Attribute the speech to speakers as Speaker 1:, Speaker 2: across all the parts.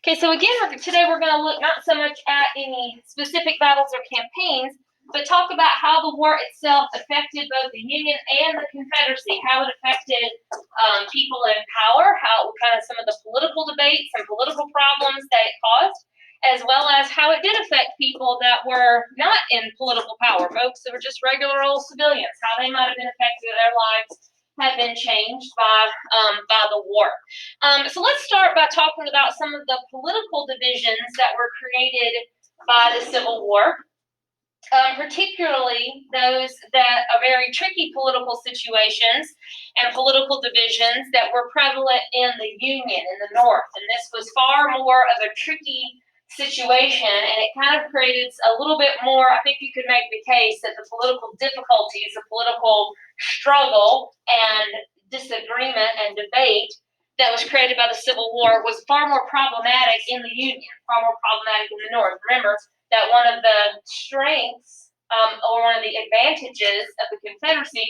Speaker 1: Okay, so again, today we're going to look not so much at any specific battles or campaigns, but talk about how the war itself affected both the Union and the Confederacy, how it affected people in power, how kind of some of the political debates and political problems that it caused, as well as how it did affect people that were not in political power, folks that were just regular old civilians, how they might have been affected, their lives have been changed by the war. So let's start by talking about some of the political divisions that were created by the Civil War. Particularly those that are very tricky political situations and political divisions that were prevalent in the Union in the North. And this was far more of a tricky situation, and it kind of created a little bit more, I think you could make the case that the political difficulties, the political struggle and disagreement and debate that was created by the Civil War was far more problematic in the Union, far more problematic in the North. Remember that one of the strengths or one of the advantages of the Confederacy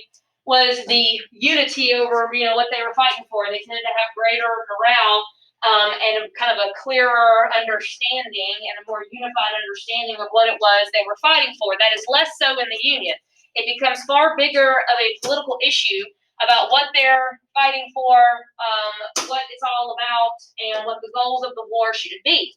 Speaker 1: was the unity over, what they were fighting for. They tended to have greater morale and kind of a clearer understanding and a more unified understanding of what it was they were fighting for. That is less so in the Union. It becomes far bigger of a political issue about what they're fighting for, what it's all about, and what the goals of the war should be.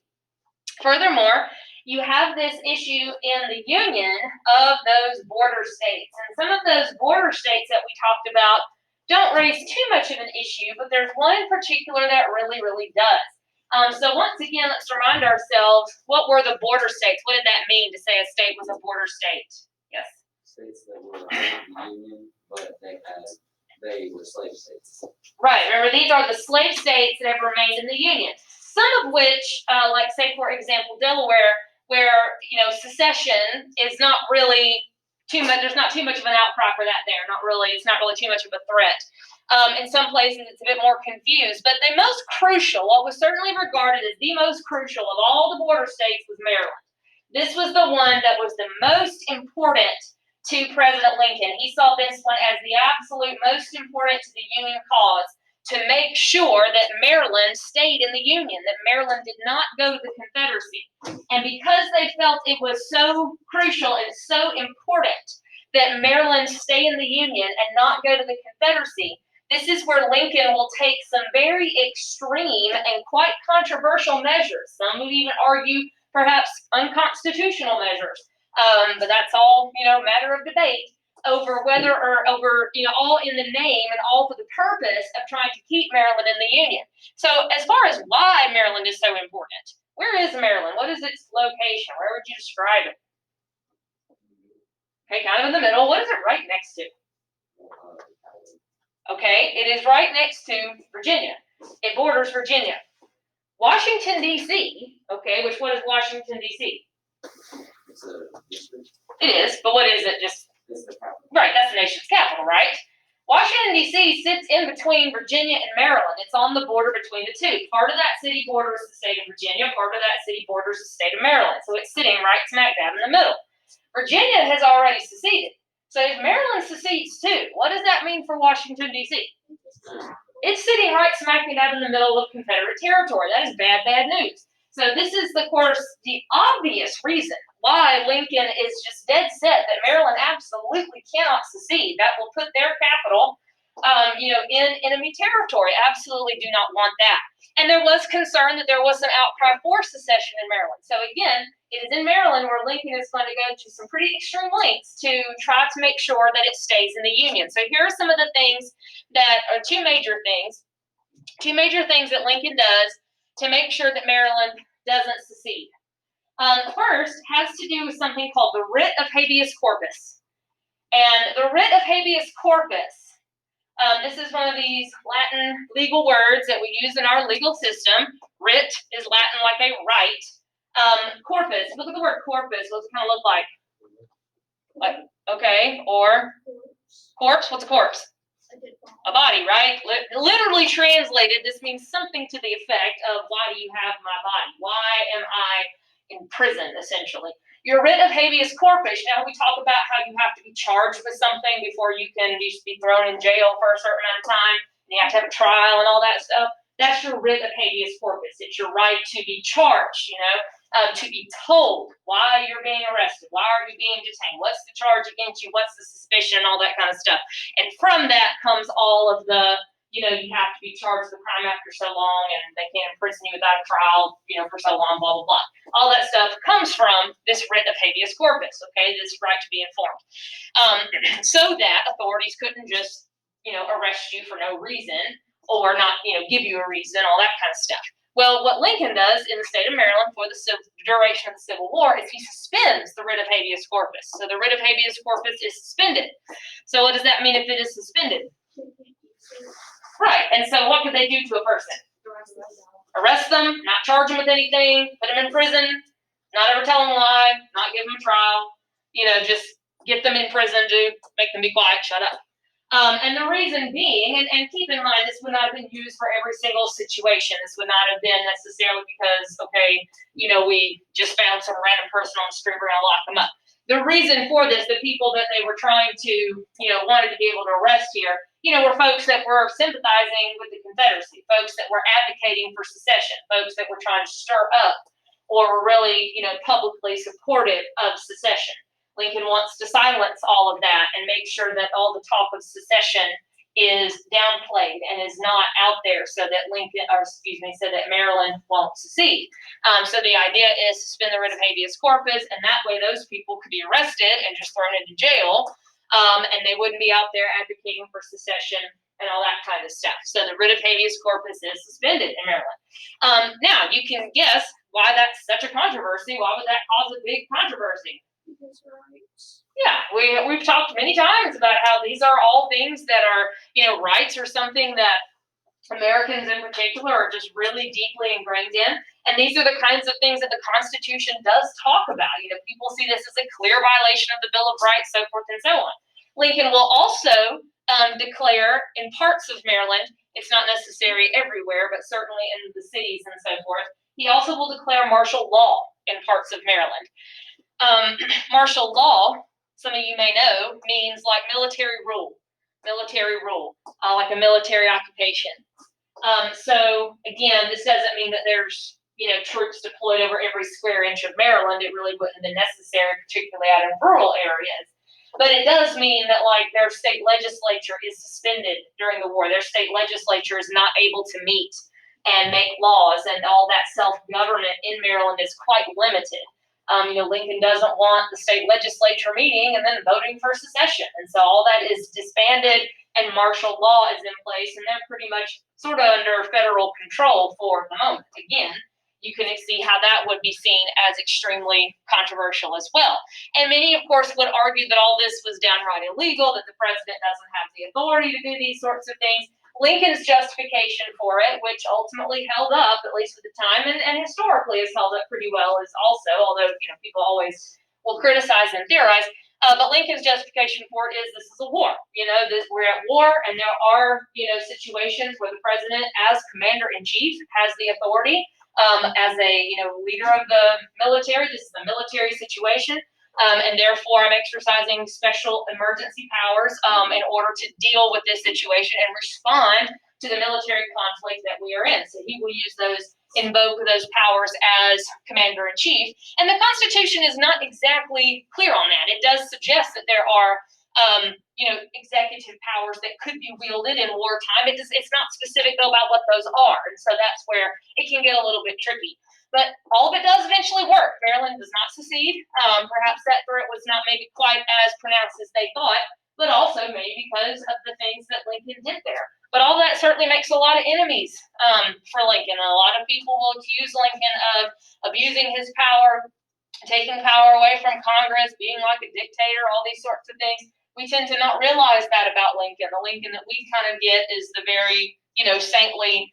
Speaker 1: Furthermore, you have this issue in the Union of those border states. And some of those border states that we talked about don't raise too much of an issue, but there's one in particular that really, really does. So once again, let's remind ourselves, what were the border states? What did that mean to say a state was a border state? Yes?
Speaker 2: States that were in the Union, but they were slave states.
Speaker 1: Right. Remember, these are the slave states that have remained in the Union. Some of which, like say, for example, Delaware, where, secession is not really too much, there's not too much of an outcry for that there. It's not really too much of a threat. In some places, it's a bit more confused. But the most crucial, what was certainly regarded as the most crucial of all the border states was Maryland. This was the one that was the most important to President Lincoln. He saw this one as the absolute most important to the Union cause, to make sure that Maryland stayed in the Union, that Maryland did not go to the Confederacy. And because they felt it was so crucial and so important that Maryland stay in the Union and not go to the Confederacy, this is where Lincoln will take some very extreme and quite controversial measures. Some would even argue perhaps unconstitutional measures. But that's all, matter of debate over whether or over, all in the name and all for the purpose of trying to keep Maryland in the Union. So as far as why Maryland is so important, where is Maryland? What is its location? Where would you describe it? Okay, kind of in the middle. What is it right next to? Okay, it is right next to Virginia. It borders Virginia. Washington, D.C., okay, what is Washington, D.C.?
Speaker 2: It's a district.
Speaker 1: It is, but what is it? Right, that's the nation's capital, right? Washington, D.C. sits in between Virginia and Maryland. It's on the border between the two. Part of that city borders the state of Virginia, part of that city borders the state of Maryland. So it's sitting right smack dab in the middle. Virginia has already seceded. So if Maryland secedes too, what does that mean for Washington, D.C.? It's sitting right smack dab in the middle of Confederate territory. That is bad, bad news. So this is, of course, the obvious reason why Lincoln is just dead set that Maryland absolutely cannot secede. That will put their capital, in enemy territory. Absolutely do not want that. And there was concern that there was an outcry for secession in Maryland. So again, it is in Maryland where Lincoln is going to go to some pretty extreme lengths to try to make sure that it stays in the Union. So here are some of the things that are two major things that Lincoln does to make sure that Maryland doesn't secede. First has to do with something called the writ of habeas corpus. And the writ of habeas corpus, this is one of these Latin legal words that we use in our legal system. Writ is Latin like a right. Corpus, look at the word corpus. What's it kind of look like? Okay, or corpse, what's a corpse? A body, right? Literally translated, this means something to the effect of, why do you have my body? Why am I in prison, essentially? Your writ of habeas corpus, now we talk about how you have to be charged with something before you can just be thrown in jail for a certain amount of time, and you have to have a trial and all that stuff. That's your writ of habeas corpus. It's your right to be charged, to be told why you're being arrested, why are you being detained, what's the charge against you, what's the suspicion, all that kind of stuff. And from that comes all of the, you have to be charged with the crime after so long, and they can't imprison you without a trial, for so long, blah, blah, blah. All that stuff comes from this writ of habeas corpus, okay, this right to be informed. So that authorities couldn't just, arrest you for no reason, or not, give you a reason, all that kind of stuff. Well, what Lincoln does in the state of Maryland for the duration of the Civil War is he suspends the writ of habeas corpus. So the writ of habeas corpus is suspended. So what does that mean if it is suspended? Right, and so what could they do to a person? Arrest them, not charge them with anything, put them in prison, not ever tell them a lie, not give them a trial, just get them in prison to make them be quiet, shut up. And the reason being, and keep in mind, this would not have been used for every single situation. This would not have been necessarily because, we just found some random person on the street, we're gonna lock them up. The reason for this, the people that they were trying to, wanted to be able to arrest here, were folks that were sympathizing with the Confederacy, folks that were advocating for secession, folks that were trying to stir up or were really, publicly supportive of secession. Lincoln wants to silence all of that and make sure that all the talk of secession is downplayed and is not out there so that so that Maryland won't secede. So the idea is to suspend the writ of habeas corpus, and that way those people could be arrested and just thrown into jail, and they wouldn't be out there advocating for secession and all that kind of stuff. So the writ of habeas corpus is suspended in Maryland. Now, you can guess why that's such a controversy. Why would that cause a big controversy? Yeah, we've talked many times about how these are all things that are, rights or something that Americans in particular are just really deeply ingrained in. And these are the kinds of things that the Constitution does talk about. People see this as a clear violation of the Bill of Rights, so forth and so on. Lincoln will also declare in parts of Maryland, it's not necessary everywhere, but certainly in the cities and so forth, he also will declare martial law in parts of Maryland. Martial law, some of you may know, means like military rule, like a military occupation. So again, this doesn't mean that there's, troops deployed over every square inch of Maryland. It really wouldn't have been necessary, particularly out in rural areas. But it does mean that like their state legislature is suspended during the war. Their state legislature is not able to meet and make laws, and all that self-government in Maryland is quite limited. Lincoln doesn't want the state legislature meeting and then voting for secession. And so all that is disbanded and martial law is in place, and they're pretty much sort of under federal control for the moment. Again, you can see how that would be seen as extremely controversial as well. And many, of course, would argue that all this was downright illegal, that the president doesn't have the authority to do these sorts of things. Lincoln's justification for it, which ultimately held up, at least at the time, and historically has held up pretty well, is also, although people always will criticize and theorize, but Lincoln's justification for it is this is a war. We're at war, and there are situations where the president, as commander-in-chief, has the authority as a leader of the military. This is a military situation. And therefore, I'm exercising special emergency powers in order to deal with this situation and respond to the military conflict that we are in. So he will invoke those powers as commander-in-chief. And the Constitution is not exactly clear on that. It does suggest that there are, executive powers that could be wielded in wartime. It's not specific, though, about what those are. And so that's where it can get a little bit tricky. But all of it does eventually work. Maryland does not secede. Perhaps that threat was not maybe quite as pronounced as they thought, but also maybe because of the things that Lincoln did there. But all that certainly makes a lot of enemies for Lincoln. A lot of people will accuse Lincoln of abusing his power, taking power away from Congress, being like a dictator, all these sorts of things. We tend to not realize that about Lincoln. The Lincoln that we kind of get is the very, saintly,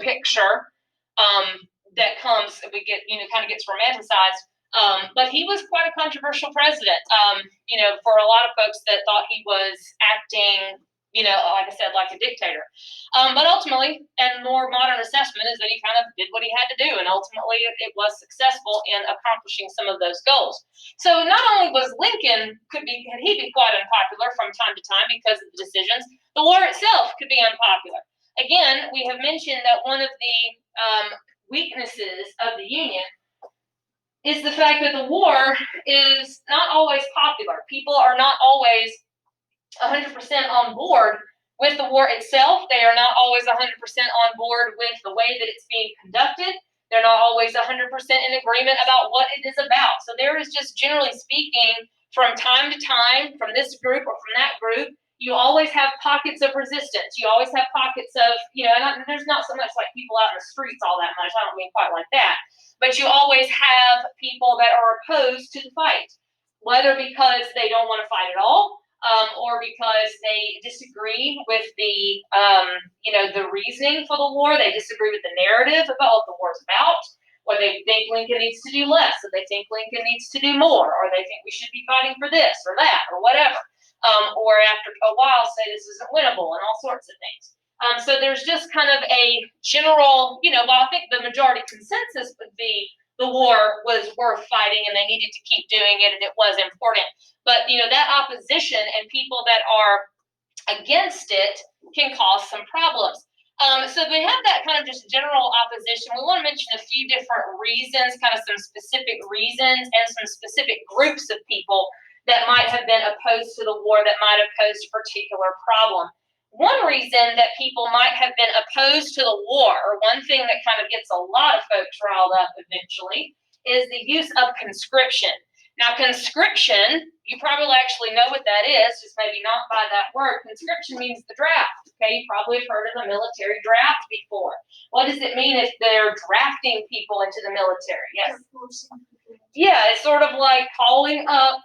Speaker 1: picture that comes, we get, kind of gets romanticized. But he was quite a controversial president, for a lot of folks that thought he was acting, like I said, like a dictator. But ultimately, and more modern assessment is that he kind of did what he had to do, and ultimately it was successful in accomplishing some of those goals. So not only was Lincoln, could he be quite unpopular from time to time because of the decisions, the war itself could be unpopular. again, we have mentioned that one of the weaknesses of the Union is the fact that the war is not always popular. People are not always 100% on board with the war itself. They are not always 100% on board with the way that it's being conducted. They're not always 100% in agreement about what it is about. So there is just, generally speaking, from time to time, from this group or from that group, you always have pockets of resistance. You always have pockets of, and there's not so much like people out in the streets all that much. I don't mean quite like that. But you always have people that are opposed to the fight, whether because they don't want to fight at all, or because they disagree with the reasoning for the war. They disagree with the narrative about what the war's about, or they think Lincoln needs to do less, or they think Lincoln needs to do more, or they think we should be fighting for this or that or whatever, or after a while say this isn't winnable and all sorts of things. So there's just kind of a general, while I think the majority consensus would be the war was worth fighting and they needed to keep doing it and it was important. But, that opposition and people that are against it can cause some problems. So we have that kind of just general opposition. We want to mention a few different reasons, kind of some specific reasons and some specific groups of people that might have been opposed to the war, that might have posed a particular problem. One reason that people might have been opposed to the war, or one thing that kind of gets a lot of folks riled up eventually, is the use of conscription. Now, conscription, you probably actually know what that is, just maybe not by that word. Conscription means the draft. Okay, you probably have heard of the military draft before. What does it mean if they're drafting people into the military? Yes. Yeah, it's sort of like calling up,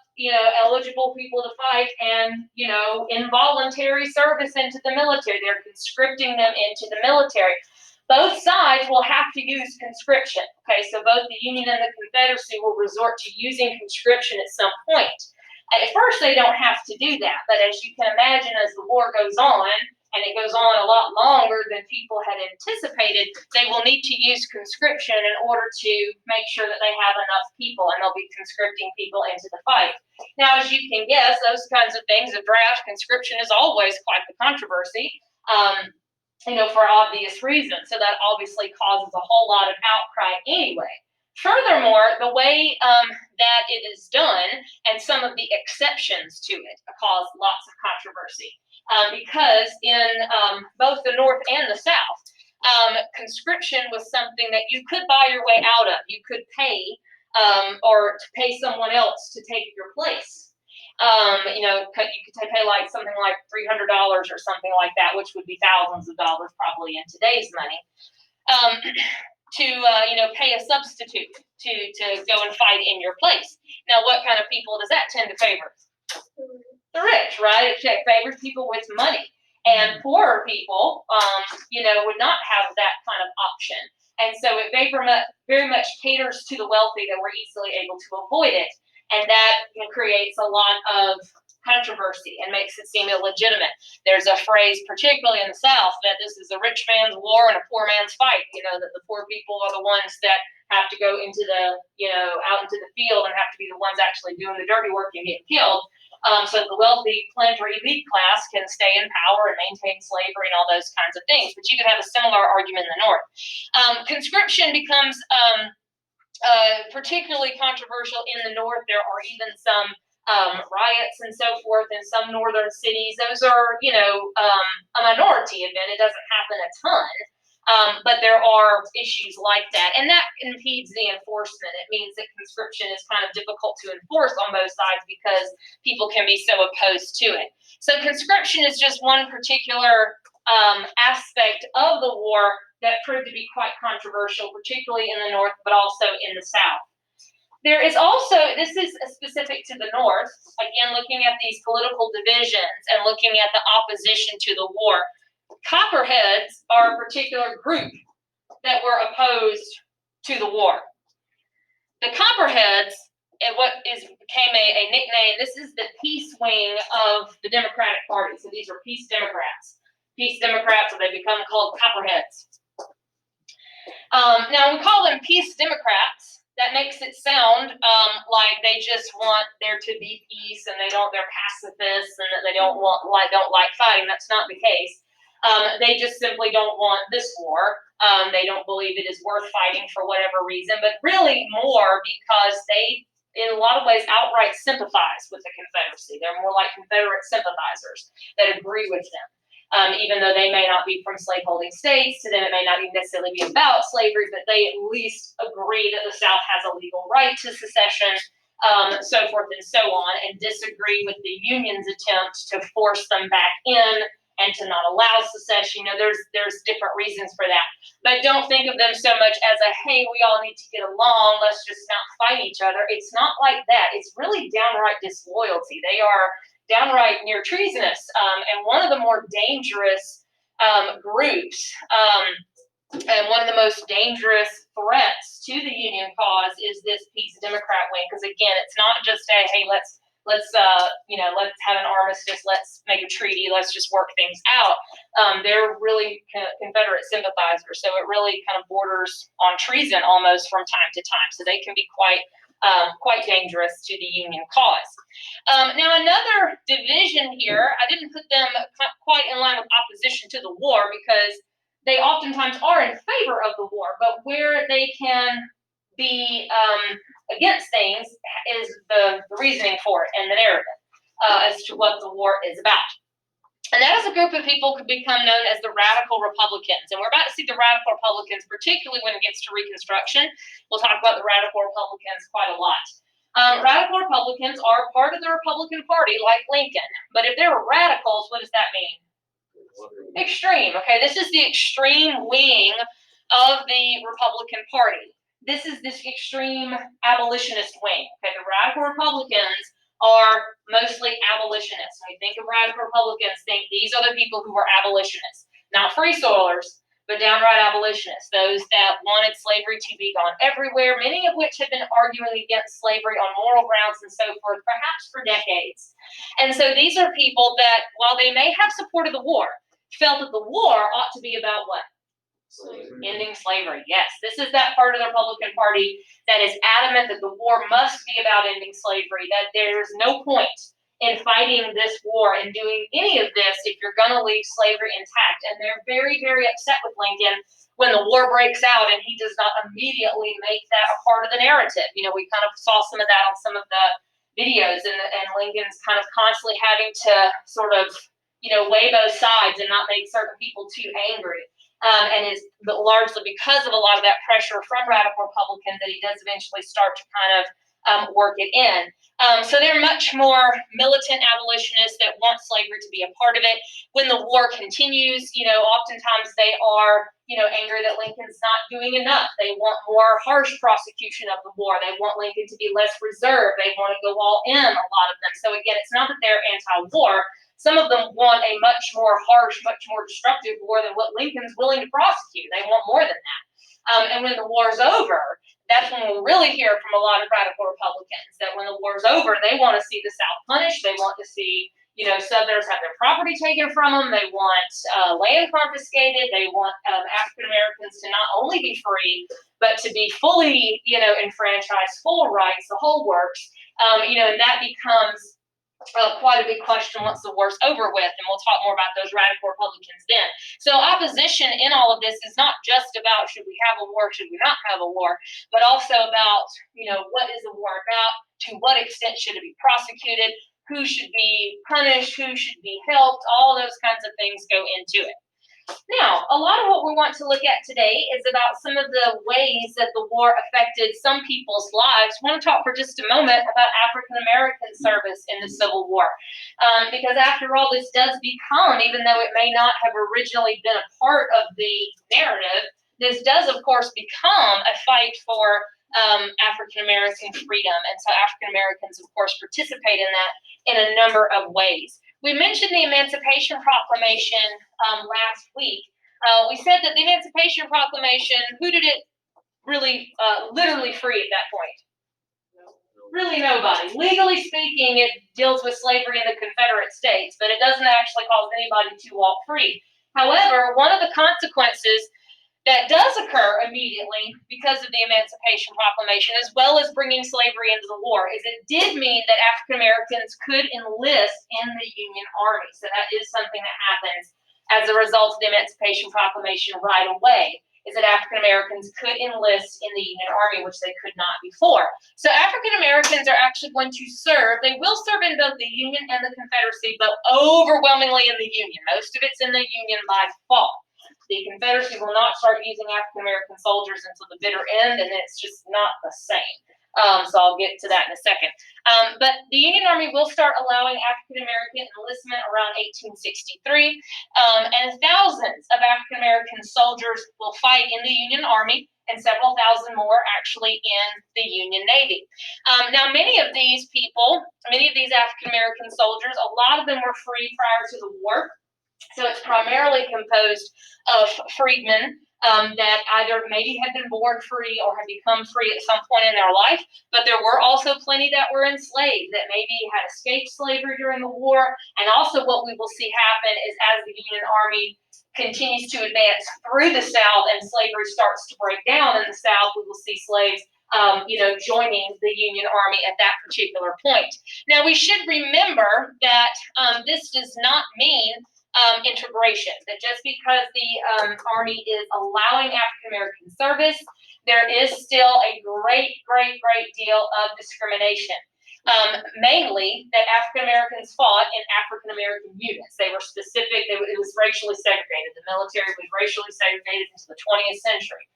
Speaker 1: eligible people to fight and, involuntary service into the military. They're conscripting them into the military. Both sides will have to use conscription. Okay, so both the Union and the Confederacy will resort to using conscription at some point. At first, they don't have to do that, but as you can imagine, as the war goes on, and it goes on a lot longer than people had anticipated, they will need to use conscription in order to make sure that they have enough people, and they'll be conscripting people into the fight. Now, as you can guess, those kinds of things, a draft, conscription is always quite the controversy, for obvious reasons. So that obviously causes a whole lot of outcry anyway. Furthermore, the way that it is done and some of the exceptions to it cause lots of controversy. Because in both the North and the South, conscription was something that you could buy your way out of. You could pay or to pay someone else to take your place. You could pay like something like $300 or something like that, which would be thousands of dollars probably in today's money, to pay a substitute to go and fight in your place. Now, what kind of people does that tend to favor? The rich, right? It favors people with money, and poorer people, would not have that kind of option. And so it very much caters to the wealthy that were easily able to avoid it. And that creates a lot of controversy and makes it seem illegitimate. There's a phrase, particularly in the South, that this is a rich man's war and a poor man's fight. That the poor people are the ones that have to go into the, out into the field and have to be the ones actually doing the dirty work and get killed. So the wealthy planter elite class can stay in power and maintain slavery and all those kinds of things. But you can have a similar argument in the North. Conscription becomes particularly controversial in the North. There are even some riots and so forth in some northern cities. Those are, a minority event. It doesn't happen a ton. But there are issues like that, and that impedes the enforcement. It means that conscription is kind of difficult to enforce on both sides because people can be so opposed to it. So conscription is just one particular aspect of the war that proved to be quite controversial, particularly in the North, but also in the South. There is also, this is specific to the North, again, looking at these political divisions and looking at the opposition to the war. Copperheads are a particular group that were opposed to the war. The Copperheads, and what became a nickname, this is the peace wing of the Democratic Party. So these are peace Democrats. Peace Democrats, or they become called Copperheads. Now, we call them peace Democrats. That makes it sound like they just want there to be peace and they're pacifists and that they don't like fighting. That's not the case. They just simply don't want this war. They don't believe it is worth fighting for whatever reason, but really more because they, in a lot of ways, outright sympathize with the Confederacy. They're more like Confederate sympathizers that agree with them. Even though they may not be from slaveholding states, to them it may not even necessarily be about slavery, but they at least agree that the South has a legal right to secession, so forth and so on, and disagree with the Union's attempt to force them back in and to not allow secession. There's different reasons for that. But don't think of them so much as a, hey, we all need to get along, let's just not fight each other. It's not like that. It's really downright disloyalty. They are downright near treasonous, and one of the more dangerous groups, and one of the most dangerous threats to the Union cause is this Peace Democrat wing. Because again, it's not just a, hey, let's have an armistice, let's make a treaty, let's just work things out. They're really Confederate sympathizers, so it really kind of borders on treason almost from time to time. So they can be quite dangerous to the Union cause. Now, another division here, I didn't put them quite in line with opposition to the war because they oftentimes are in favor of the war, but where they can be against things is the reasoning for it and the narrative as to what the war is about. And that is a group of people could become known as the Radical Republicans. And we're about to see the Radical Republicans, particularly when it gets to Reconstruction. We'll talk about the Radical Republicans quite a lot. Radical Republicans are part of the Republican Party, like Lincoln. But if they're radicals, what does that mean? Extreme. Okay, this is the extreme wing of the Republican Party. This is this extreme abolitionist wing. Okay, the Radical Republicans are mostly abolitionists. When you think of Radical Republicans, think these are the people who were abolitionists, not free soilers, but downright abolitionists, those that wanted slavery to be gone everywhere, many of which have been arguing against slavery on moral grounds and so forth, perhaps for decades. And so these are people that, while they may have supported the war, felt that the war ought to be about what?
Speaker 2: Slavery.
Speaker 1: Ending slavery. Yes, this is that part of the Republican Party that is adamant that the war must be about ending slavery, that there's no point in fighting this war and doing any of this if you're going to leave slavery intact. And they're very, very upset with Lincoln when the war breaks out and he does not immediately make that a part of the narrative. We kind of saw some of that on some of the videos, and Lincoln's kind of constantly having to sort of, weigh both sides and not make certain people too angry. And is largely because of a lot of that pressure from Radical Republicans that he does eventually start to kind of work it in. So they're much more militant abolitionists that want slavery to be a part of it. When the war continues, oftentimes they are, angry that Lincoln's not doing enough. They want more harsh prosecution of the war. They want Lincoln to be less reserved. They want to go all in, a lot of them. So again, it's not that they're anti-war. Some of them want a much more harsh, much more destructive war than what Lincoln's willing to prosecute. They want more than that. And when the war's over, that's when we'll really hear from a lot of Radical Republicans that when the war's over, they want to see the South punished. They want to see, Southerners have their property taken from them. They want land confiscated. They want African Americans to not only be free, but to be fully, enfranchised, full rights, the whole works. And that becomes quite a big question once the war's over with, and we'll talk more about those Radical Republicans then. So opposition in all of this is not just about should we have a war, should we not have a war, but also about, what is the war about, to what extent should it be prosecuted, who should be punished, who should be helped, all those kinds of things go into it. Now, a lot of what we want to look at today is about some of the ways that the war affected some people's lives. I want to talk for just a moment about African American service in the Civil War. Because after all, this does become, even though it may not have originally been a part of the narrative, this does, of course, become a fight for African American freedom. And so African Americans, of course, participate in that in a number of ways. We mentioned the Emancipation Proclamation last week. We said that the Emancipation Proclamation, who did it really literally free at that point? Really nobody. Legally speaking, it deals with slavery in the Confederate States, but it doesn't actually cause anybody to walk free. However, one of the consequences that does occur immediately because of the Emancipation Proclamation, as well as bringing slavery into the war, is it did mean that African Americans could enlist in the Union Army. So that is something that happens as a result of the Emancipation Proclamation right away, is that African Americans could enlist in the Union Army, which they could not before. So African Americans are actually going to serve. They will serve in both the Union and the Confederacy, but overwhelmingly in the Union. Most of it's in the Union by fall. The Confederacy will not start using African American soldiers until the bitter end, and it's just not the same. So I'll get to that in a second. But the Union Army will start allowing African American enlistment around 1863, and thousands of African American soldiers will fight in the Union Army, and several thousand more actually in the Union Navy. Now, many of these African American soldiers, a lot of them were free prior to the war. So it's primarily composed of freedmen that either maybe had been born free or had become free at some point in their life, but there were also plenty that were enslaved that maybe had escaped slavery during the war. And also what we will see happen is as the Union Army continues to advance through the South and slavery starts to break down in the South, we will see slaves joining the Union Army at that particular point. Now, we should remember that this does not mean integration, that just because the Army is allowing African American service, there is still a great deal of discrimination. Mainly that African Americans fought in African American units. They were specific, it was racially segregated. The military was racially segregated into the 20th century.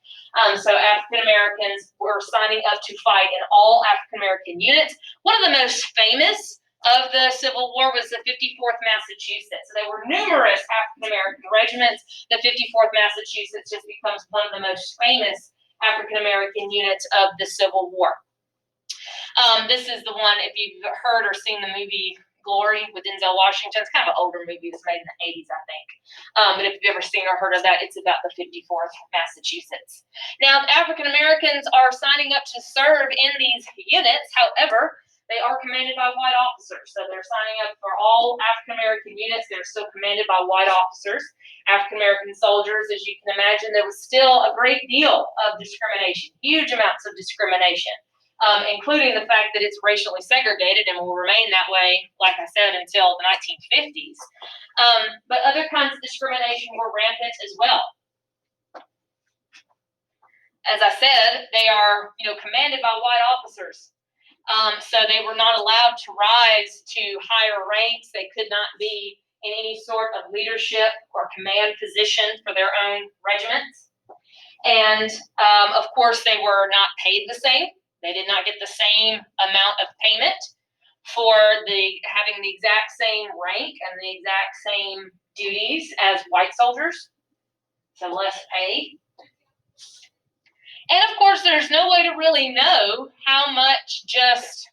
Speaker 1: So African Americans were signing up to fight in all African American units. One of the most famous of the Civil War was the 54th Massachusetts. So there were numerous African American regiments. The 54th Massachusetts just becomes one of the most famous African American units of the Civil War. This is the one, if you've heard or seen the movie Glory with Denzel Washington. It's kind of an older movie. It was made in the 80s, I think. But if you've ever seen or heard of that, it's about the 54th Massachusetts. Now, African Americans are signing up to serve in these units. However, they are commanded by white officers. So they're signing up for all African American units. They're still commanded by white officers. African American soldiers, as you can imagine, there was still a great deal of discrimination, huge amounts of discrimination. Including the fact that it's racially segregated and will remain that way, like I said, until the 1950s. But other kinds of discrimination were rampant as well. As I said, they are, commanded by white officers. So they were not allowed to rise to higher ranks. They could not be in any sort of leadership or command position for their own regiments. And, of course, they were not paid the same. They did not get the same amount of payment for having the exact same rank and the exact same duties as white soldiers, so less pay. And of course, there's no way to really know how much just,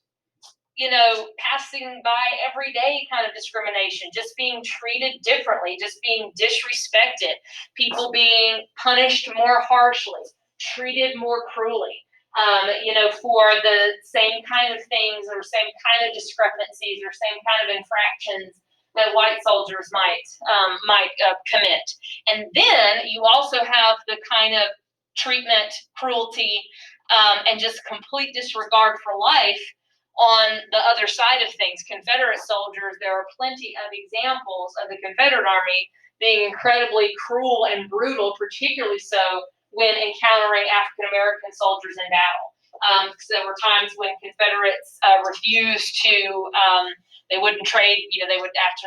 Speaker 1: passing by everyday kind of discrimination, just being treated differently, just being disrespected, people being punished more harshly, treated more cruelly. For the same kind of things or same kind of discrepancies or same kind of infractions that white soldiers might commit. And then you also have the kind of treatment, cruelty, and just complete disregard for life on the other side of things. Confederate soldiers, there are plenty of examples of the Confederate Army being incredibly cruel and brutal, particularly so when encountering African American soldiers in battle. Because there were times when Confederates refused to, they wouldn't trade,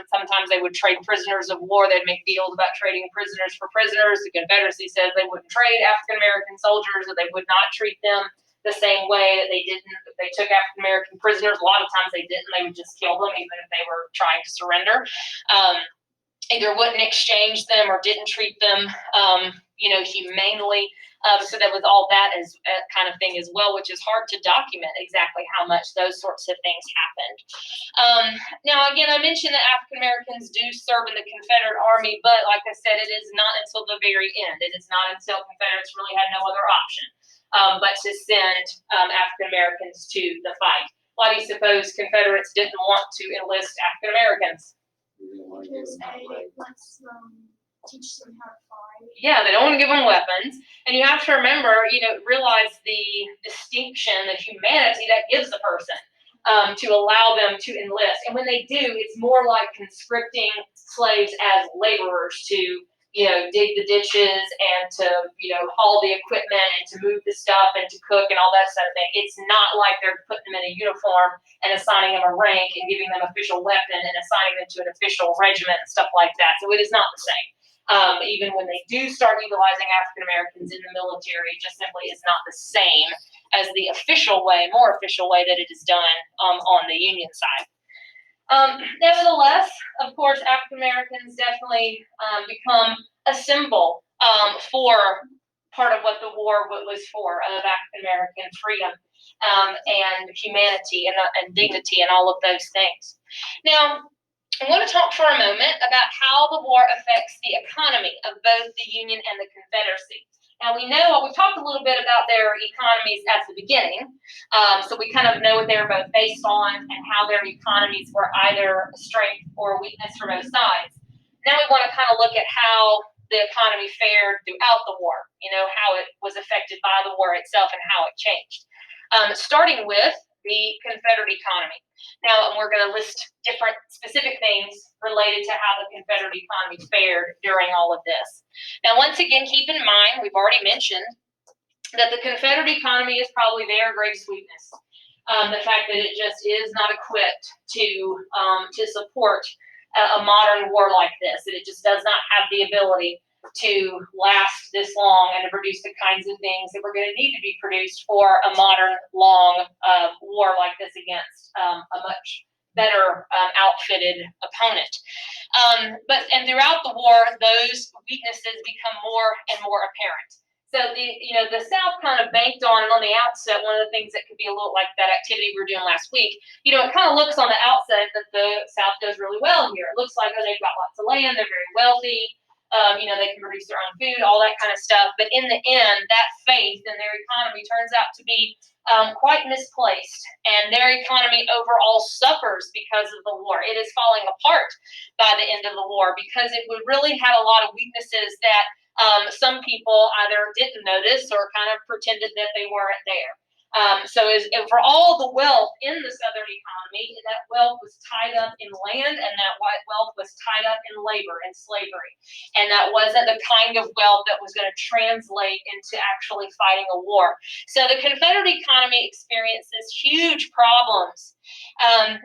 Speaker 1: sometimes they would trade prisoners of war. They'd make deals about trading prisoners for prisoners. The Confederacy says they wouldn't trade African American soldiers, or they would not treat them the same way that they didn't, if they took African American prisoners. A lot of times they didn't, they would just kill them even if they were trying to surrender. Either wouldn't exchange them or didn't treat them, humanely. So that was all that as kind of thing as well, which is hard to document exactly how much those sorts of things happened. Now, again, I mentioned that African Americans do serve in the Confederate Army, but like I said, it is not until the very end. It is not until Confederates really had no other option but to send African Americans to the fight. Why do you suppose Confederates didn't want to enlist African Americans?
Speaker 3: Because they teach them how to fight.
Speaker 1: Yeah, they don't want to give them weapons. And you have to remember, realize the distinction, the humanity that gives the person. to allow them to enlist. And when they do, it's more like conscripting slaves as laborers to, dig the ditches and to, haul the equipment and to move the stuff and to cook and all that sort of thing. It's not like they're putting them in a uniform and assigning them a rank and giving them official weapon and assigning them to an official regiment and stuff like that. So it is not the same. Even when they do start utilizing African Americans in the military, it just simply is not the same as the more official way that it is done on the Union side. Nevertheless, of course, African Americans definitely become a symbol for part of what the war was for, of African American freedom and humanity and dignity and all of those things. Now, I want to talk for a moment about how the war affects the economy of both the Union and the Confederacy. Now, we've talked a little bit about their economies at the beginning, so we kind of know what they were both based on and how their economies were either a strength or a weakness for both sides. Now we want to kind of look at how the economy fared throughout the war, how it was affected by the war itself and how it changed. Starting with the Confederate economy. Now, we're going to list different specific things related to how the Confederate economy fared during all of this. Now, once again, keep in mind, we've already mentioned that the Confederate economy is probably their greatest weakness. The fact that it just is not equipped to support a modern war like this, that it just does not have the ability to last this long and to produce the kinds of things that we're going to need to be produced for a modern, long war like this against a much better outfitted opponent. And throughout the war, those weaknesses become more and more apparent. So the South kind of banked on, and on the outset, one of the things that could be a little like that activity we were doing last week, it kind of looks on the outset that the South does really well here. It looks like, they've got lots of land, they're very wealthy, they can produce their own food, all that kind of stuff. But in the end, that faith in their economy turns out to be quite misplaced, and their economy overall suffers because of the war. It is falling apart by the end of the war because it would really have a lot of weaknesses that some people either didn't notice or kind of pretended that they weren't there. And for all the wealth in the Southern economy, that wealth was tied up in land, and that wealth was tied up in labor and slavery. And that wasn't the kind of wealth that was going to translate into actually fighting a war. So the Confederate economy experiences huge problems.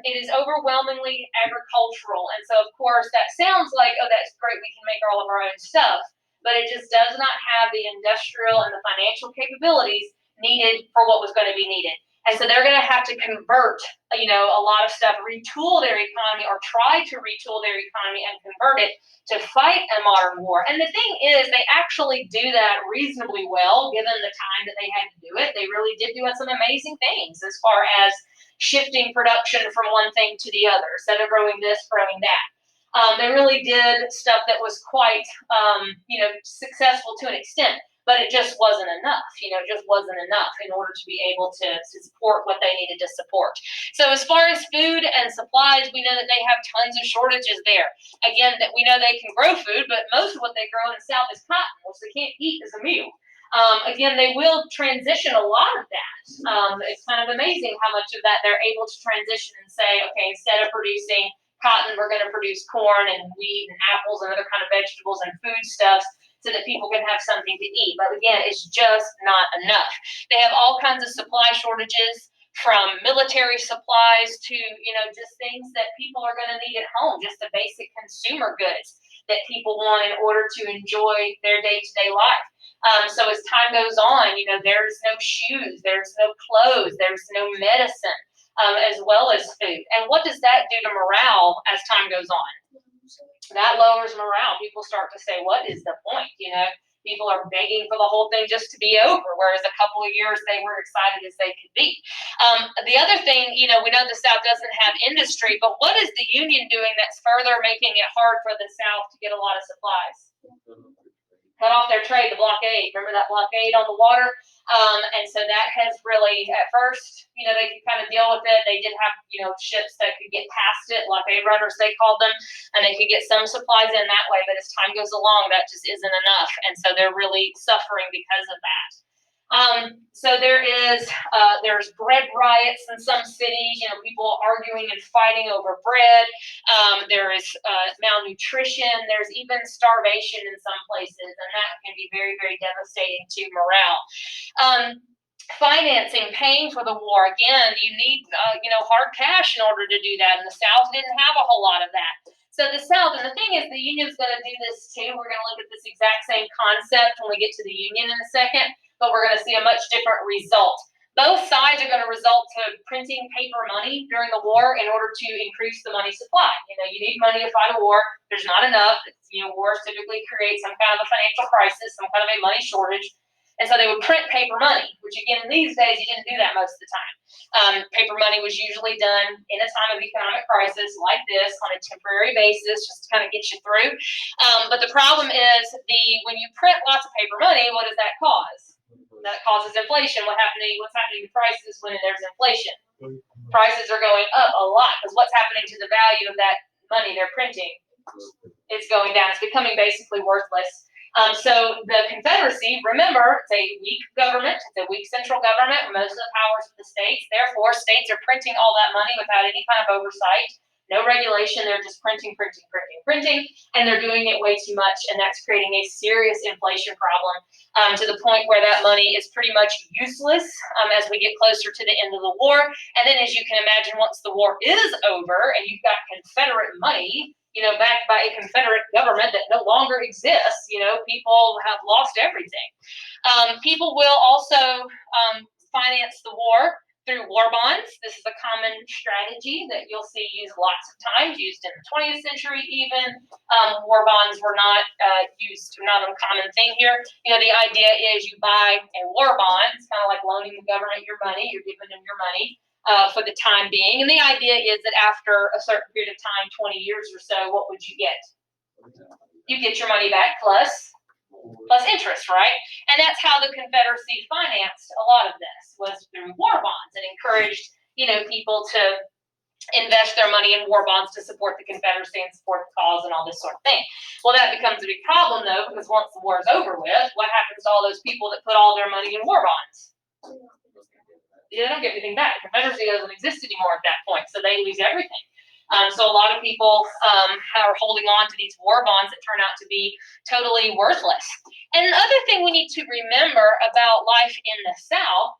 Speaker 1: It is overwhelmingly agricultural. And so, of course, that sounds like, that's great, we can make all of our own stuff. But it just does not have the industrial and the financial capabilities needed for what was going to be needed. And so they're going to have to convert, a lot of stuff, retool their economy or try to retool their economy and convert it to fight a modern war. And the thing is, they actually do that reasonably well, given the time that they had to do it. They really did do some amazing things as far as shifting production from one thing to the other, instead of growing this, growing that. They really did stuff that was quite, successful to an extent, but it just wasn't enough. It just wasn't enough in order to be able to support what they needed to support. So as far as food and supplies, we know that they have tons of shortages there. Again, that we know they can grow food, but most of what they grow in the South is cotton, which they can't eat as a meal. Again, they will transition a lot of that. It's kind of amazing how much of that they're able to transition and say, okay, instead of producing cotton, we're going to produce corn and wheat and apples and other kind of vegetables and foodstuffs so that people can have something to eat. But again, it's just not enough. They have all kinds of supply shortages, from military supplies to, just things that people are going to need at home, just the basic consumer goods that people want in order to enjoy their day-to-day life. So as time goes on, there's no shoes, there's no clothes, there's no medicine. As well as food. And what does that do to morale as time goes on? That lowers morale. People start to say, what is the point? People are begging for the whole thing just to be over, whereas a couple of years they were excited as they could be. The other thing, we know the South doesn't have industry, but what is the Union doing that's further making it hard for the South to get a lot of supplies? Cut off their trade, the blockade. Remember that blockade on the water? And so that has really, at first, they could kind of deal with it. They did have, ships that could get past it, blockade runners, they called them, and they could get some supplies in that way. But as time goes along, that just isn't enough. And so they're really suffering because of that. So there's bread riots in some cities, people arguing and fighting over bread. There is malnutrition. There's even starvation in some places, and that can be very, very devastating to morale. Financing, paying for the war. Again, you need, hard cash in order to do that. And the South didn't have a whole lot of that. So the South, and the thing is, the Union's going to do this too. We're going to look at this exact same concept when we get to the Union in a second, but we're going to see a much different result. Both sides are going to result to printing paper money during the war in order to increase the money supply. You need money to fight a war. There's not enough. Wars typically create some kind of a financial crisis, some kind of a money shortage. And so they would print paper money, which again, these days, you didn't do that most of the time. Paper money was usually done in a time of economic crisis like this on a temporary basis, just to kind of get you through. But the problem is when you print lots of paper money, what does that cause? That causes inflation. What's happening to prices when there's inflation? Prices are going up a lot because what's happening to the value of that money they're printing? It's going down. It's becoming basically worthless. So the Confederacy, remember, it's a weak government. It's a weak central government. Most of the powers of the states. Therefore, states are printing all that money without any kind of oversight. No regulation. They're just printing, and they're doing it way too much, and that's creating a serious inflation problem to the point where that money is pretty much useless as we get closer to the end of the war. And then, as you can imagine, once the war is over and you've got Confederate money, backed by a Confederate government that no longer exists, people have lost everything. People will also finance the war through war bonds. This is a common strategy that you'll see used lots of times, used in the 20th century even. War bonds were not not a common thing here. The idea is you buy a war bond. It's kind of like loaning the government your money. You're giving them your money for the time being. And the idea is that after a certain period of time, 20 years or so, what would you get? You get your money back plus interest, right? And that's how the Confederacy financed a lot of this, was through war bonds, and encouraged, people to invest their money in war bonds to support the Confederacy and support the cause and all this sort of thing. Well, that becomes a big problem, though, because once the war is over with, what happens to all those people that put all their money in war bonds? They don't get anything back. The Confederacy doesn't exist anymore at that point, so they lose everything. So a lot of people are holding on to these war bonds that turn out to be totally worthless. And the other thing we need to remember about life in the South,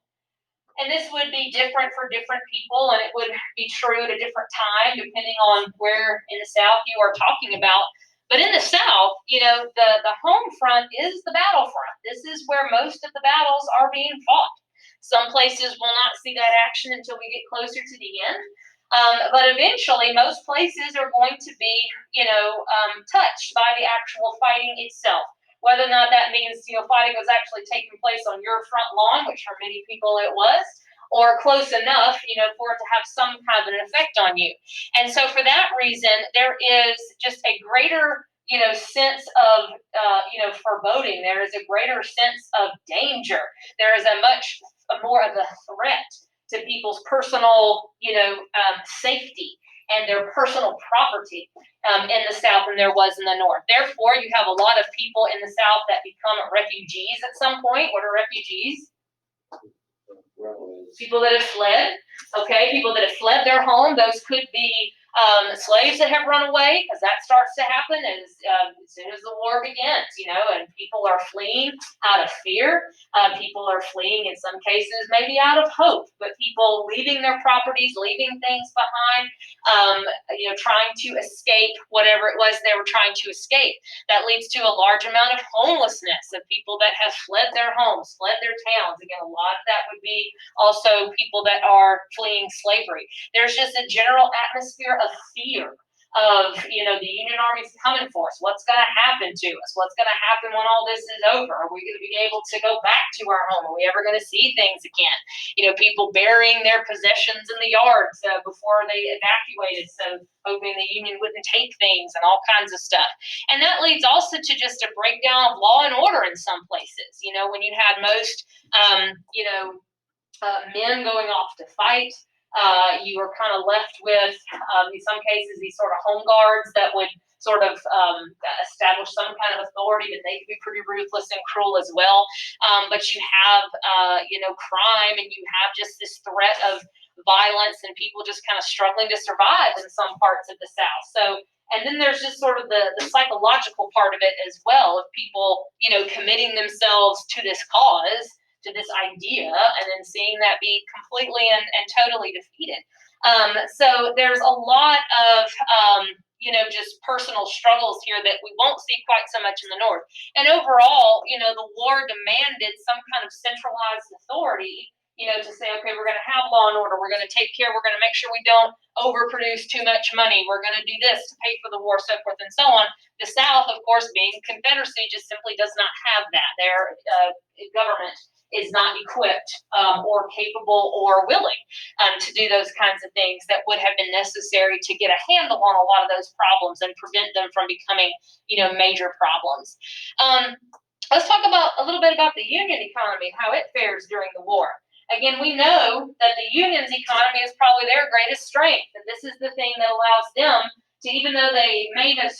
Speaker 1: and this would be different for different people, and it would be true at a different time, depending on where in the South you are talking about. But in the South, the home front is the battlefront. This is where most of the battles are being fought. Some places will not see that action until we get closer to the end. But eventually, most places are going to be, touched by the actual fighting itself. Whether or not that means, fighting was actually taking place on your front lawn, which for many people it was, or close enough, for it to have some kind of an effect on you. And so for that reason, there is just a greater, sense of, foreboding. There is a greater sense of danger. There is a much more of a threat to people's personal, safety and their personal property in the South than there was in the North. Therefore, you have a lot of people in the South that become refugees at some point. What are refugees? People that have fled, okay? People that have fled their home. Those could be slaves that have run away, because that starts to happen as soon as the war begins, and people are fleeing out of fear. People are fleeing in some cases maybe out of hope, but people leaving their properties, leaving things behind, trying to escape whatever it was they were trying to escape. That leads to a large amount of homelessness of people that have fled their homes, fled their towns. Again, a lot of that would be also people that are fleeing slavery. There's just a general atmosphere of fear of, the Union Army's coming for us. What's going to happen to us? What's going to happen when all this is over? Are we going to be able to go back to our home? Are we ever going to see things again? People burying their possessions in the yards before they evacuated, so hoping the Union wouldn't take things and all kinds of stuff. And that leads also to just a breakdown of law and order in some places. When you had most, men going off to fight, you were kind of left with, in some cases, these sort of home guards that would sort of establish some kind of authority, but they can be pretty ruthless and cruel as well. But you have, crime, and you have just this threat of violence and people just kind of struggling to survive in some parts of the South. So, and then there's just sort of the psychological part of it as well, of people, committing themselves to this cause, to this idea, and then seeing that be completely and totally defeated. So there's a lot of, just personal struggles here that we won't see quite so much in the North. And overall, the war demanded some kind of centralized authority, to say, okay, we're going to have law and order. We're going to take care. We're going to make sure we don't overproduce too much money. We're going to do this to pay for the war, so forth and so on. The South, of course, being Confederacy, just simply does not have that. Their government is not equipped or capable or willing to do those kinds of things that would have been necessary to get a handle on a lot of those problems and prevent them from becoming, major problems. Let's talk about a little bit about the Union economy, how it fares during the war. Again, we know that the Union's economy is probably their greatest strength, and this is the thing that allows them to, even though they may have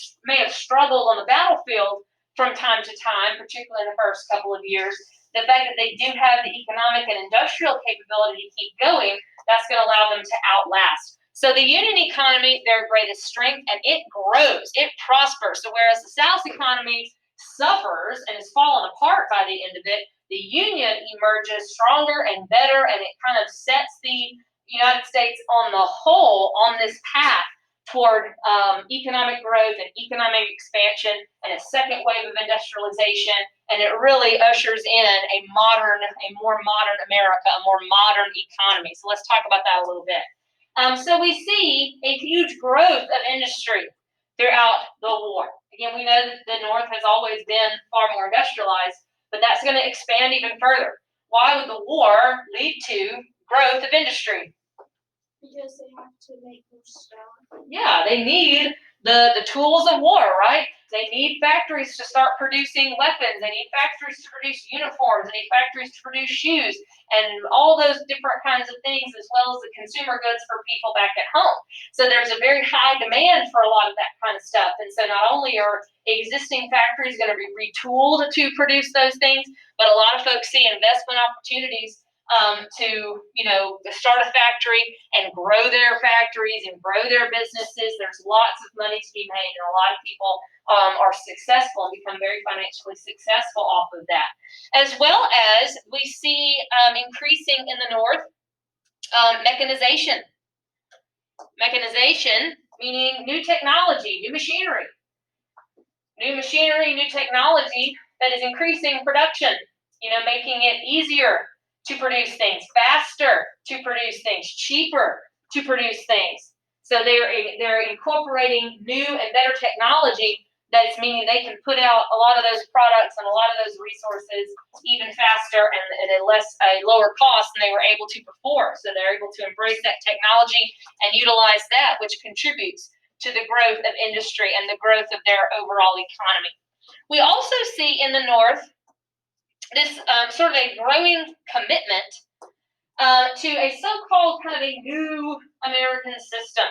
Speaker 1: struggled on the battlefield from time to time, particularly in the first couple of years, the fact that they do have the economic and industrial capability to keep going, that's going to allow them to outlast. So the Union economy, their greatest strength, and it grows, it prospers. So whereas the South's economy suffers and is fallen apart by the end of it, the Union emerges stronger and better, and it kind of sets the United States on the whole on this path toward economic growth and economic expansion and a second wave of industrialization, and it really ushers in a more modern America, a more modern economy. So let's talk about that a little bit. So we see a huge growth of industry throughout the war. Again, we know that the North has always been far more industrialized, but that's going to expand even further. Why would the war lead to growth of industry?
Speaker 3: Because they have to make more stuff.
Speaker 1: Yeah, they need the tools of war, right? They need factories to start producing weapons. They need factories to produce uniforms. They need factories to produce shoes and all those different kinds of things, as well as the consumer goods for people back at home. So there's a very high demand for a lot of that kind of stuff. And so not only are existing factories going to be retooled to produce those things, but a lot of folks see investment opportunities to start a factory and grow their factories and grow their businesses. There's lots of money to be made, and a lot of people are successful and become very financially successful off of that. As well as we see increasing in the North mechanization. Mechanization meaning new technology, new machinery, new technology that is increasing production, making it easier to produce things, faster to produce things, cheaper to produce things. So they're incorporating new and better technology that's meaning they can put out a lot of those products and a lot of those resources even faster and at a lower cost than they were able to before. So they're able to embrace that technology and utilize that, which contributes to the growth of industry and the growth of their overall economy. We also see in the North this sort of a growing commitment to a so-called kind of a new American system.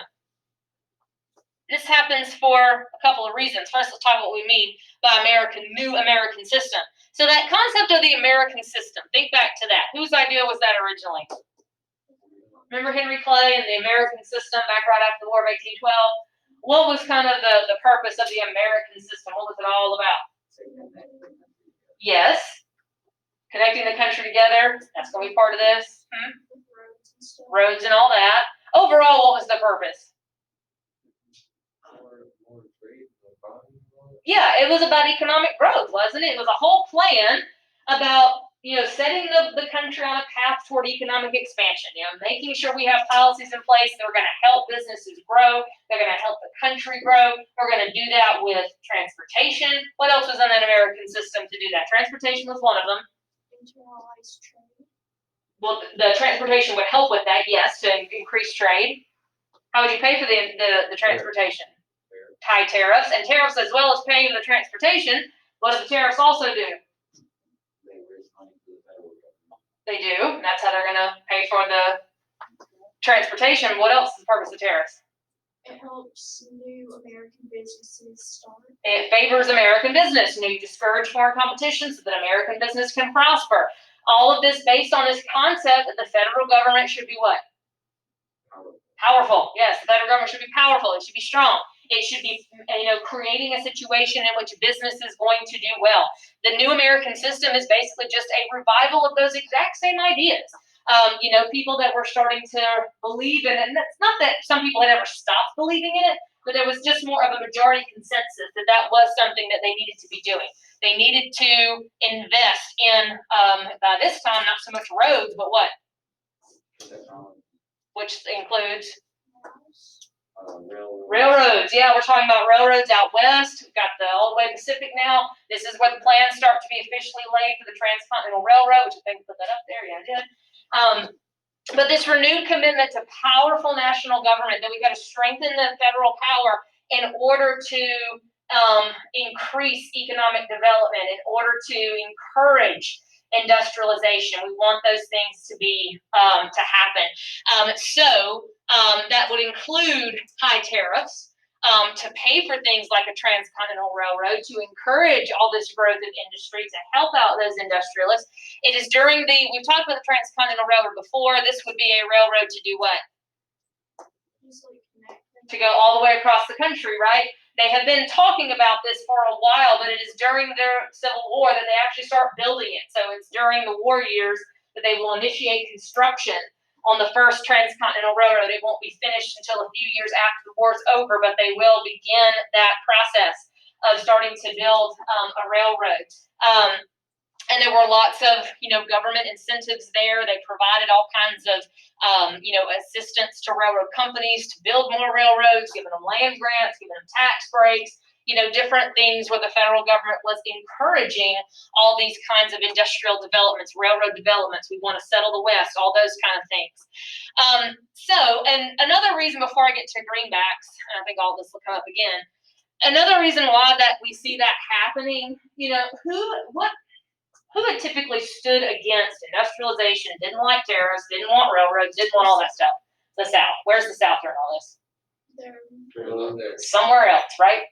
Speaker 1: This happens for a couple of reasons. First, let's talk about what we mean by new American system. So that concept of the American system, think back to that. Whose idea was that originally? Remember Henry Clay and the American system back right after the War of 1812? What was kind of the purpose of the American system? What was it all about? Yes. Connecting the country together. That's going to be part of this. Roads and all that. Overall, what was the purpose? Yeah, it was about economic growth, wasn't it? It was a whole plan about, setting the country on a path toward economic expansion, making sure we have policies in place that are going to help businesses grow. They're going to help the country grow. We're going to do that with transportation. What else was in that American system to do that? Transportation was one of them.
Speaker 3: Internalized trade.
Speaker 1: Well, the transportation would help with that, yes, to increase trade. How would you pay for the transportation? High tariffs, and tariffs as well as paying the transportation. What do the tariffs also do? They do, and that's how they're going to pay for the transportation. What else is the purpose of tariffs?
Speaker 3: It helps new American businesses start.
Speaker 1: It favors American business. You discourage foreign competition so that American business can prosper. All of this based on this concept that the federal government should be what? Powerful. Yes, the federal government should be powerful. It should be strong. It should be, creating a situation in which business is going to do well. The new American system is basically just a revival of those exact same ideas. People that were starting to believe in it, and it's not that some people had ever stopped believing in it, but there was just more of a majority consensus that that was something that they needed to be doing. They needed to invest in, by this time, not so much roads, but what? Which includes railroads. Yeah, we're talking about railroads out west. We've got the all the way Pacific now. This is where the plans start to be officially laid for the Transcontinental Railroad, which I think I put that up there. Yeah, I did. But this renewed commitment to powerful national government, that we've got to strengthen the federal power in order to increase economic development, in order to encourage industrialization. We want those things to be to happen. So that would include high tariffs to pay for things like a transcontinental railroad, to encourage all this growth in industry, to help out those industrialists. It is during we've talked about the transcontinental railroad before. This would be a railroad to do what? To go all the way across the country, right? They have been talking about this for a while, but it is during their Civil War that they actually start building it. So it's during the war years that they will initiate construction on the first transcontinental railroad. It won't be finished until a few years after the war's over, but they will begin that process of starting to build a railroad. And there were lots of, government incentives there. They provided all kinds of, assistance to railroad companies to build more railroads, giving them land grants, giving them tax breaks, different things where the federal government was encouraging all these kinds of industrial developments, railroad developments. We want to settle the West, all those kind of things. And another reason, before I get to greenbacks, and I think all this will come up again, another reason why that we see that happening, who had typically stood against industrialization, didn't like tariffs, didn't want railroads, didn't want all that stuff? The South. Where's the South during all this? Somewhere else, right?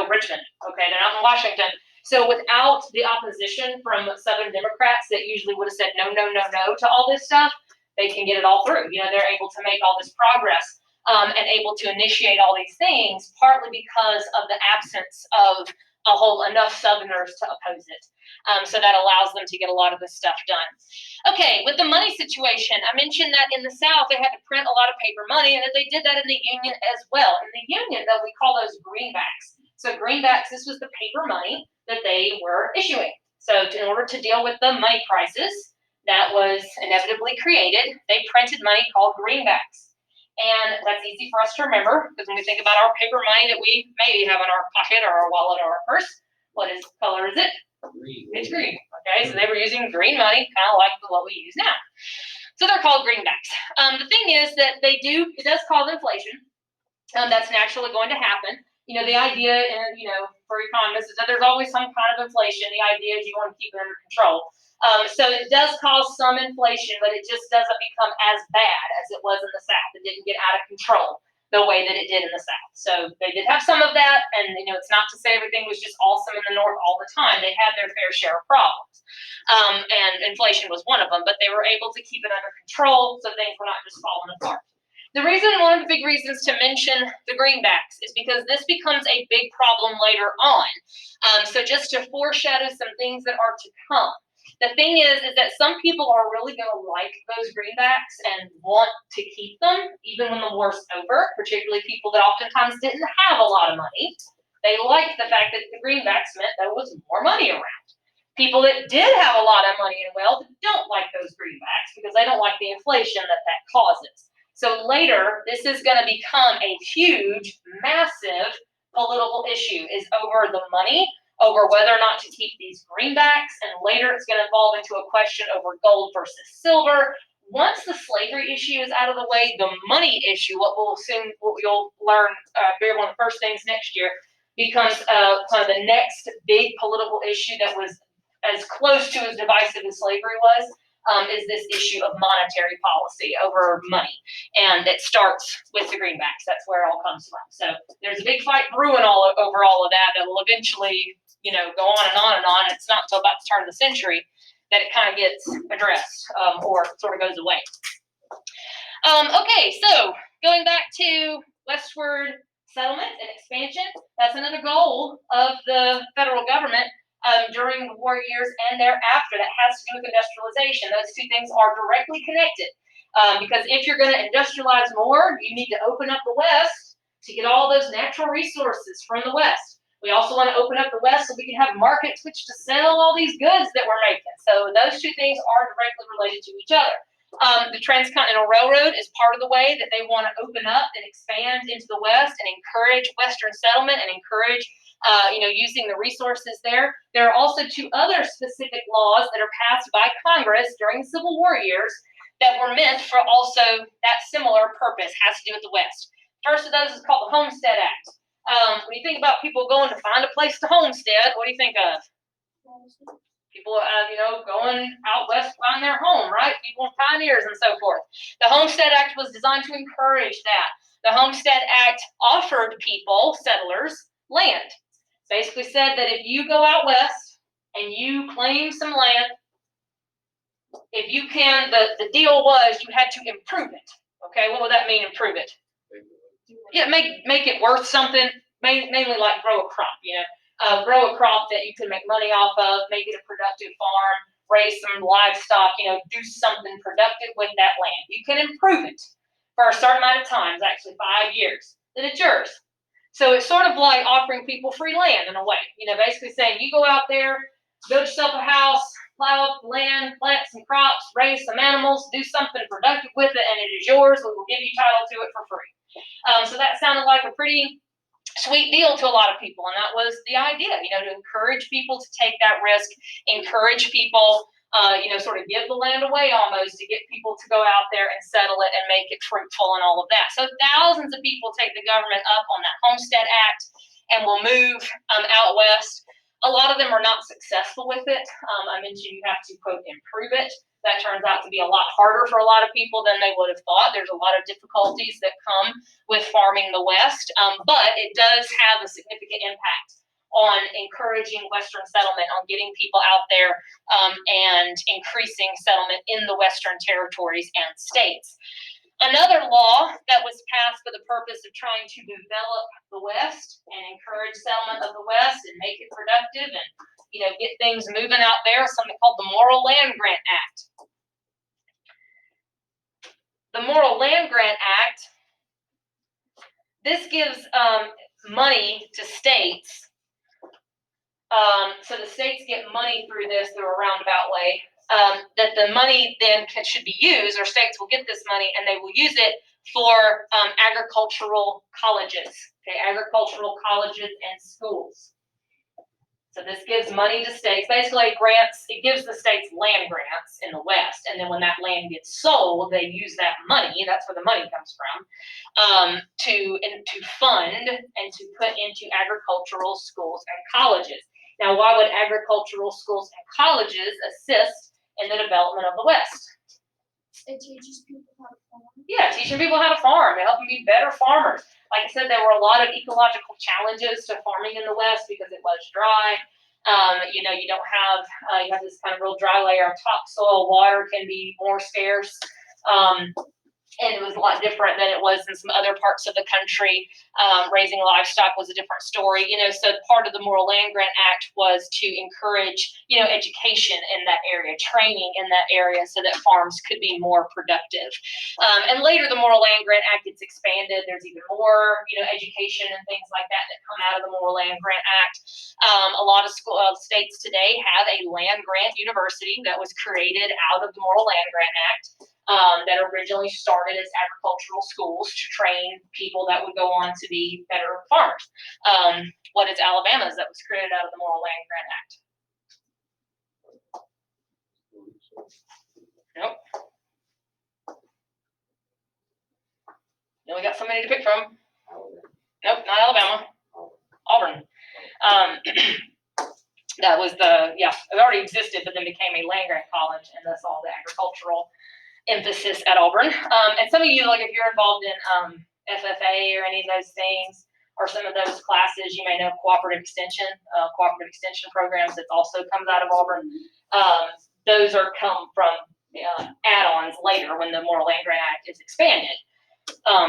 Speaker 1: Richmond. Okay, they're not in Washington. So without the opposition from Southern Democrats that usually would have said no, no, no, no to all this stuff, they can get it all through. They're able to make all this progress and able to initiate all these things, partly because of the absence of enough Southerners to oppose it. So that allows them to get a lot of this stuff done. Okay, with the money situation, I mentioned that in the South they had to print a lot of paper money, and that they did that in the Union as well. In the Union, though, we call those greenbacks. So greenbacks, this was the paper money that they were issuing. So in order to deal with the money crisis that was inevitably created, they printed money called greenbacks. And that's easy for us to remember, because when we think about our paper money that we maybe have in our pocket or our wallet or our purse, what color is it?
Speaker 2: Green.
Speaker 1: It's green. Okay, so they were using green money, kind of like what we use now. So they're called greenbacks. The thing is that it does cause inflation. That's naturally going to happen. The idea, for economists is that there's always some kind of inflation. The idea is you want to keep it under control. So it does cause some inflation, but it just doesn't become as bad as it was in the South. It didn't get out of control the way that it did in the South. So they did have some of that, and it's not to say everything was just awesome in the North all the time. They had their fair share of problems, and inflation was one of them, but they were able to keep it under control, so things were not just falling apart. One of the big reasons to mention the greenbacks is because this becomes a big problem later on. So just to foreshadow some things that are to come. The thing is that some people are really going to like those greenbacks and want to keep them even when the war's over, particularly people that oftentimes didn't have a lot of money. They liked the fact that the greenbacks meant there was more money around. People that did have a lot of money and wealth don't like those greenbacks because they don't like the inflation that causes. So later, this is going to become a huge, massive political issue, is over the money, over whether or not to keep these greenbacks, and later it's going to evolve into a question over gold versus silver. Once the slavery issue is out of the way, the money issue, what you'll learn, one of the first things next year, becomes kind of the next big political issue that was as close to as divisive as slavery was. is this issue of monetary policy over money. And it starts with the greenbacks. That's where it all comes from. So there's a big fight brewing over all of that will eventually, go on and on and on. It's not until about the turn of the century that it kind of gets addressed, or sort of goes away. Okay, so going back to westward settlement and expansion, that's another goal of the federal government during the war years and thereafter that has to do with industrialization. Those two things are directly connected, because if you're going to industrialize more, you need to open up the West to get all those natural resources from the West. We also want to open up the West so we can have markets which to sell all these goods that we're making. So those two things are directly related to each other. The Transcontinental Railroad is part of the way that they want to open up and expand into the West and encourage Western settlement and encourage, using the resources there. There are also two other specific laws that are passed by Congress during the Civil War years that were meant for also that similar purpose, has to do with the West. First of those is called the Homestead Act. When you think about people going to find a place to homestead, what do you think of? People, going out west to find their home, right? People, pioneers, and so forth. The Homestead Act was designed to encourage that. The Homestead Act offered people, settlers, land. Basically said that if you go out west and you claim some land, if you can, the deal was you had to improve it. Okay, what would that mean, improve it? Yeah, make it worth something, mainly like grow a crop, grow a crop that you can make money off of, make it a productive farm, raise some livestock, do something productive with that land. You can improve it for a certain amount of time, actually 5 years, then it's yours. So it's sort of like offering people free land in a way, basically saying you go out there, build yourself a house, plow up the land, plant some crops, raise some animals, do something productive with it, and it is yours. We will give you title to it for free. So that sounded like a pretty sweet deal to a lot of people, and that was the idea, to encourage people to take that risk, encourage people, sort of give the land away almost to get people to go out there and settle it and make it fruitful and all of that. So thousands of people take the government up on that Homestead Act and will move out west. A lot of them are not successful with it. I mentioned you have to, quote, improve it. That turns out to be a lot harder for a lot of people than they would have thought. There's a lot of difficulties that come with farming the West, but it does have a significant impact on encouraging Western settlement, on getting people out there and increasing settlement in the Western territories and states. Another law that was passed for the purpose of trying to develop the West and encourage settlement of the West and make it productive and get things moving out there is something called the Morrill Land Grant Act. The Morrill Land Grant Act, this gives money to states. So the states get money through this through a roundabout way. That the money then should be used, or states will get this money and they will use it for agricultural colleges, agricultural colleges and schools. So this gives money to states, basically grants, it gives the states land grants in the West, and then when that land gets sold, they use that money, that's where the money comes from, to fund and to put into agricultural schools and colleges. Now, why would agricultural schools and colleges assist in the development of the West?
Speaker 3: It teaches people how to farm.
Speaker 1: Yeah, teaching people how to farm, helping be better farmers. Like I said, there were a lot of ecological challenges to farming in the West because it was dry. You don't have, you have this kind of real dry layer of topsoil. Water can be more scarce. And it was a lot different than it was in some other parts of the country. Raising livestock was a different story, so part of the Morrill Land Grant Act was to encourage, education in that area, training in that area so that farms could be more productive. And later the Morrill Land Grant Act gets expanded. There's even more, education and things like that come out of the Morrill Land Grant Act. A lot of states today have a land grant university that was created out of the Morrill Land Grant Act. That originally started as agricultural schools to train people that would go on to be better farmers. What is Alabama's that was created out of the Morrill Land Grant Act? Nope. We got so many to pick from. Nope, not Alabama. Auburn. That was it already existed, but then became a land-grant college, and thus all the agricultural emphasis at Auburn. And some of you, like if you're involved in FFA or any of those things, or some of those classes, you may know cooperative extension programs that also comes out of Auburn. Those come from add-ons later when the Moral Land Grant Act is expanded.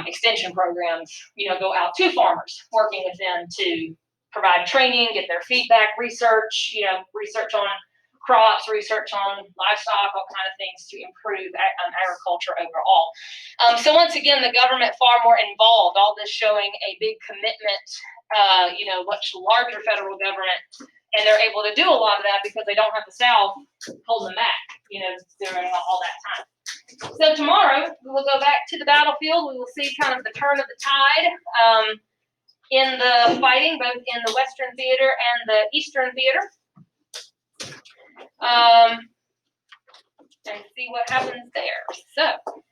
Speaker 1: Extension programs, go out to farmers, working with them to provide training, get their feedback, research, research on crops, research on livestock, all kind of things to improve agriculture overall. So once again, the government far more involved, all this showing a big commitment, much larger federal government, and they're able to do a lot of that because they don't have the South holding them back, during all that time. So tomorrow, we will go back to the battlefield. We will see kind of the turn of the tide in the fighting, both in the Western Theater and the Eastern Theater. And see what happens there. So